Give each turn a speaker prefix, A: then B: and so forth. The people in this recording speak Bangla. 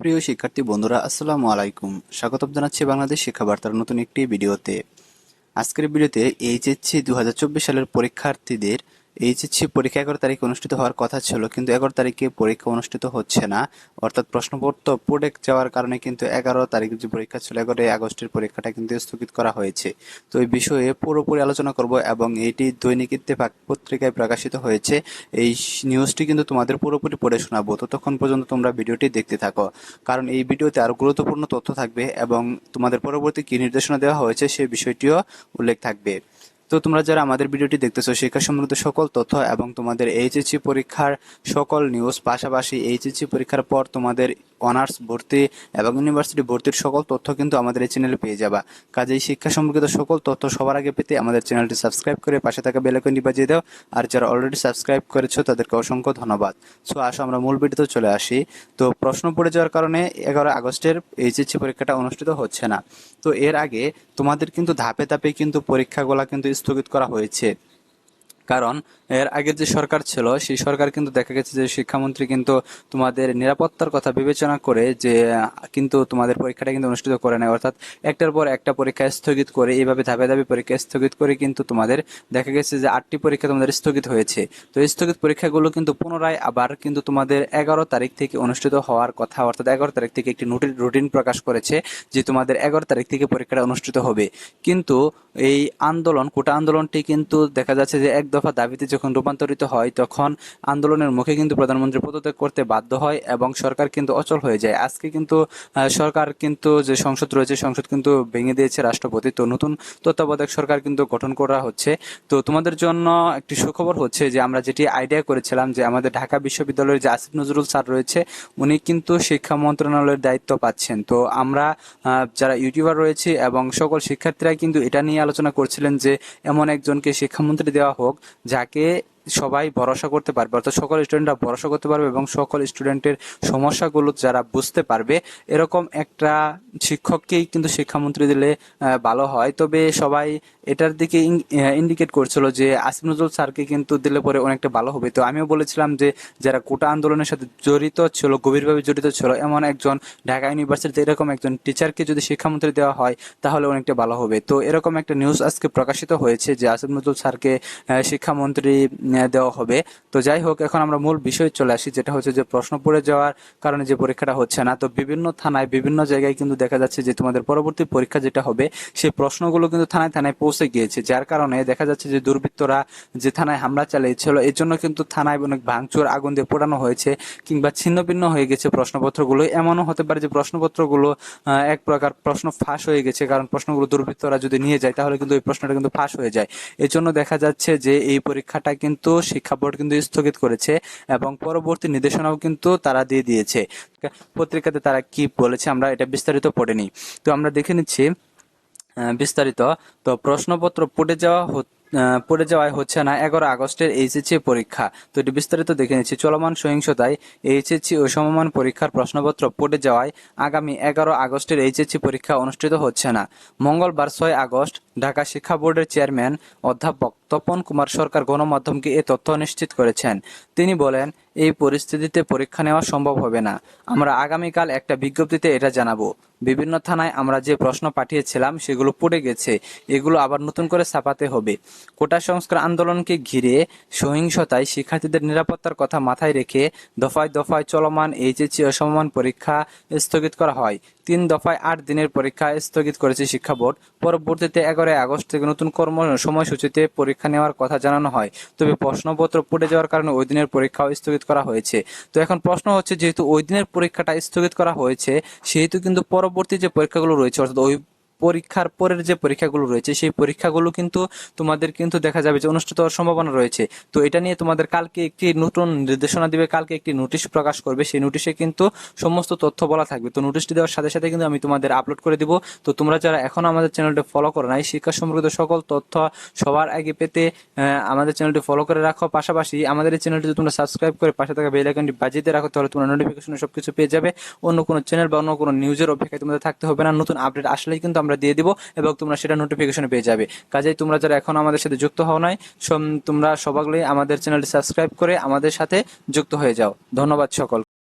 A: প্রিয় শিক্ষার্থী বন্ধুরা, আসসালামু আলাইকুম। স্বাগতম জানাচ্ছি বাংলাদেশ শিক্ষা বার্তার নতুন একটি ভিডিওতে। আজকের ভিডিওতে এইচএসসি 2024 সালের পরীক্ষার্থীদের এইচএসসি পরীক্ষা 11 তারিখে অনুষ্ঠিত হওয়ার কথা ছিল, কিন্তু 11 তারিখে পরীক্ষা অনুষ্ঠিত হচ্ছে না। অর্থাৎ প্রশ্নপত্র পড়ে যাওয়ার কারণে কিন্তু 11 তারিখে যে পরীক্ষা ছিল, 11 আগস্টের পরীক্ষাটা কিন্তু স্থগিত করা হয়েছে। তো এই বিষয়ে পুরোপুরি আলোচনা করব এবং এটি দৈনিক ইত্তেফাক পত্রিকায় প্রকাশিত হয়েছে। এই নিউজটি কিন্তু তোমাদের পুরোপুরি পড়ে শোনাবো, ততক্ষণ পর্যন্ত তোমরা ভিডিওটি দেখতে থাকো, কারণ এই ভিডিওতে আরো গুরুত্বপূর্ণ তথ্য থাকবে এবং তোমাদের পরবর্তী কি নির্দেশনা দেওয়া হয়েছে সেই বিষয়টিও উল্লেখ থাকবে। তো তোমরা যারা আমাদের ভিডিওটি দেখতেছো, শিক্ষা সম্বন্ধিত সকল তথ্য এবং তোমাদের এইচএসসি পরীক্ষার সকল নিউজ, পাশাপাশি এইচএসসি পরীক্ষার পর তোমাদের অনার্স ভর্তি এবং ইউনিভার্সিটি ভর্তির সকল তথ্য কিন্তু আমাদের এই চ্যানেলে পেয়ে যাবা। কাজেই শিক্ষা সম্পর্কিত সকল তথ্য সবার আগে পেতে আমাদের চ্যানেলটি সাবস্ক্রাইব করে পাশে থাকা বেল আইকনটি বাজিয়ে দাও। আর যারা অলরেডি সাবস্ক্রাইব করেছো তাদেরকে অসংখ্য ধন্যবাদ। সো আসো আমরা মূল ভিডিওতে চলে আসি। তো প্রশ্ন পড়ে যাওয়ার কারণে 11 আগস্টের এইচএসসি পরীক্ষাটা অনুষ্ঠিত হচ্ছে না। তো এর আগে তোমাদের কিন্তু ধাপে ধাপে কিন্তু পরীক্ষাগুলো কিন্তু স্থগিত করা হয়েছে, কারণ এর আগের যে সরকার ছিল সেই সরকার কিন্তু দেখা গেছে যে শিক্ষামন্ত্রী কিন্তু তোমাদের নিরাপত্তার কথা বিবেচনা করে যে কিন্তু তোমাদের পরীক্ষাটা কিন্তু অনুষ্ঠিত করে নেয়, অর্থাৎ একটার পর একটা পরীক্ষা স্থগিত করে এইভাবে ধাপে ধাপে পরীক্ষা স্থগিত করে কিন্তু তোমাদের দেখা গেছে যে 8টি পরীক্ষা তোমাদের স্থগিত হয়েছে। তো এই স্থগিত পরীক্ষাগুলো কিন্তু পুনরায় আবার কিন্তু তোমাদের 11 তারিখ থেকে অনুষ্ঠিত হওয়ার কথা, অর্থাৎ 11 তারিখ থেকে একটি রুটিন প্রকাশ করেছে যে তোমাদের 11 তারিখ থেকে পরীক্ষাটা অনুষ্ঠিত হবে। কিন্তু এই আন্দোলন, কোটা আন্দোলনটি কিন্তু দেখা যাচ্ছে যে এক দফা দাবিতে যখন রূপান্তরিত হয় তখন আন্দোলনের মুখে কিন্তু প্রধানমন্ত্রী পদত্যাগ করতে বাধ্য হয় এবং সরকার কিন্তু অচল হয়ে যায়। আজকে কিন্তু সরকার কিন্তু যে সংসদ রয়েছে, সংসদ কিন্তু ভেঙে দিয়েছে রাষ্ট্রপতি। তো নতুন তত্ত্বাবধায়ক সরকার কিন্তু গঠন করা হচ্ছে। তো তোমাদের জন্য একটি সুখবর হচ্ছে যে আমরা যেটি আইডিয়া করেছিলাম যে আমাদের ঢাকা বিশ্ববিদ্যালয়ের যে আসিফ নজরুল স্যার রয়েছে উনি কিন্তু শিক্ষা মন্ত্রণালয়ের দায়িত্ব পাচ্ছেন। তো আমরা যারা ইউটিউবার রয়েছে এবং সকল শিক্ষার্থীরা কিন্তু এটা নিয়ে আলোচনা করছিলেন যে এমন একজনকে শিক্ষামন্ত্রী দেওয়া হোক যাকে সবাই ভরসা করতে পারবে, অর্থাৎ সকল স্টুডেন্টরা ভরসা করতে পারবে এবং সকল স্টুডেন্টের সমস্যাগুলো যারা বুঝতে পারবে, এরকম একটা শিক্ষককেই কিন্তু শিক্ষামন্ত্রী দিলে ভালো হয়। তবে সবাই এটার দিকে ইন্ডিকেট করছিল যে আসিফ নজরুল স্যারকে কিন্তু দিলে পরে অনেকটা ভালো হবে। তো আমিও বলেছিলাম যে যারা কোটা আন্দোলনের সাথে জড়িত ছিল, গভীরভাবে জড়িত ছিল, এমন একজন ঢাকা ইউনিভার্সিটিতে এরকম একজন টিচারকে যদি শিক্ষামন্ত্রী দেওয়া হয় তাহলে অনেকটা ভালো হবে। তো এরকম একটা নিউজ আজকে প্রকাশিত হয়েছে যে আসিফ নজরুল স্যারকে শিক্ষামন্ত্রী দেওয়া হবে। তো যাই হোক, এখন আমরা মূল বিষয়ে চলে আসি, যেটা হচ্ছে যে প্রশ্ন পড়ে যাওয়ার কারণে যে পরীক্ষাটা হচ্ছে না। তো বিভিন্ন থানায় বিভিন্ন জায়গায় কিন্তু দেখা যাচ্ছে যে তোমাদের পরবর্তী পরীক্ষা যেটা হবে সেই প্রশ্নগুলো কিন্তু থানায় থানায় পৌঁছে গিয়েছে, যার কারণে দেখা যাচ্ছে যে দুর্বৃত্তরা যে থানায় হামলা চালিয়েছিল এর জন্য কিন্তু থানায় অনেক ভাঙচুর, আগুন দিয়ে পোড়ানো হয়েছে কিংবা ছিন্ন ভিন্ন হয়ে গেছে প্রশ্নপত্রগুলো। এমনও হতে পারে যে প্রশ্নপত্রগুলো এক প্রকার প্রশ্ন ফাঁস হয়ে গেছে, কারণ প্রশ্নগুলো দুর্বৃত্তরা যদি নিয়ে যায় তাহলে কিন্তু এই প্রশ্নটা কিন্তু ফাঁস হয়ে যায়। এর জন্য দেখা যাচ্ছে যে এই পরীক্ষাটা কিন্তু শিক্ষা বোর্ড কিন্তু স্থগিত করেছে এবং পরবর্তী নির্দেশনাও কিন্তু তারা দিয়ে দিয়েছে। পত্রিকাতে তারা কি বলেছে আমরা এটা বিস্তারিত পড়ে নিই। তো আমরা দেখে নিচ্ছি বিস্তারিত। তো প্রশ্নপত্র পড়ে যাওয়ায় হচ্ছে না 11 আগস্টের এইচএসসি পরীক্ষা। তো এটি বিস্তারিত দেখে নিচ্ছি। চলমান সহিংসতায় এইচএসসি ও সমমান পরীক্ষার প্রশ্নপত্র পড়ে যাওয়ায় আগামী 11 আগস্টের এইচএসসি পরীক্ষা অনুষ্ঠিত হচ্ছে না। মঙ্গলবার 6 আগস্ট ঢাকা শিক্ষা বোর্ডের চেয়ারম্যান অধ্যাপক তপন কুমার সরকার গণমাধ্যমকে এ তথ্য নিশ্চিত করেছেন। তিনি বলেন, এই পরিস্থিতিতে পরীক্ষা নেওয়া সম্ভব হবে না। আমরা আগামীকাল একটা বিজ্ঞপ্তিতে এটা জানাবো। বিভিন্ন থানায় আমরা যে প্রশ্ন পাঠিয়েছিলাম সেগুলো পড়ে গেছে, এগুলো আবার নতুন করে ছাপাতে হবে। কোটা সংস্কার আন্দোলনকে ঘিরে সহিংসতায় শিক্ষার্থীদের নিরাপত্তার কথা মাথায় রেখে দফায় দফায় চলমান এইচএসসি ও সমমান পরীক্ষা স্থগিত করা হয়। 3 দফায় 8 দিনের পরীক্ষা স্থগিত করেছে শিক্ষা বোর্ড। পরবর্তীতে 11 আগস্ট থেকে নতুন সময়সূচিতে পরীক্ষা নেওয়ার কথা জানানো হয়। তবে প্রশ্নপত্র পড়ে যাওয়ার কারণে ওই দিনের পরীক্ষাও স্থগিত করা হয়েছে। তো এখন প্রশ্ন হচ্ছে, যেহেতু ওই দিনের পরীক্ষাটা স্থগিত করা হয়েছে সেহেতু কিন্তু পরবর্তী যে পরীক্ষাগুলো রয়েছে, অর্থাৎ ওই পরীক্ষার পরের যে পরীক্ষাগুলো রয়েছে সেই পরীক্ষাগুলো কিন্তু তোমাদের কিন্তু দেখা যাবে যে অনুষ্ঠিত হওয়ার সম্ভাবনা রয়েছে। তো এটা নিয়ে তোমাদের কালকে একটি নতুন নির্দেশনা দিবে, কালকে একটি নোটিশ প্রকাশ করবে, সেই নোটিশে কিন্তু সমস্ত তথ্য বলা থাকবে। তো নোটিশটি দেওয়ার সাথে সাথে কিন্তু আমি তোমাদের আপলোড করে দিব। তো তোমরা যারা এখনো আমাদের চ্যানেলটি ফলো করো নাই, শিক্ষা সম্পর্কিত সকল তথ্য সবার আগে পেতে আমাদের চ্যানেলটি ফলো করে রাখো। পাশাপাশি আমাদের এই চ্যানেলটি যদি তোমরা সাবস্ক্রাইব করে পাশে থাকা বেল আইকনটি বাজিয়ে রাখো তাহলে তোমরা নোটিফিকেশনে সবকিছু পেয়ে যাবে। অন্য কোনো চ্যানেল বা অন্য কোনো নিউজের অপেক্ষায় তোমাদের থাকতে হবে না। নতুন আপডেট আসলেই কিন্তু আমরা দিয়ে দিব এবং তোমরা সেটা নোটিফিকেশনে পেয়ে যাবে। কাজেই তোমরা যারা এখন আমাদের সাথে যুক্ত হও নাই, তোমরা সবাই আমাদের চ্যানেলটি সাবস্ক্রাইব করে আমাদের সাথে যুক্ত হয়ে যাও। ধন্যবাদ সকল।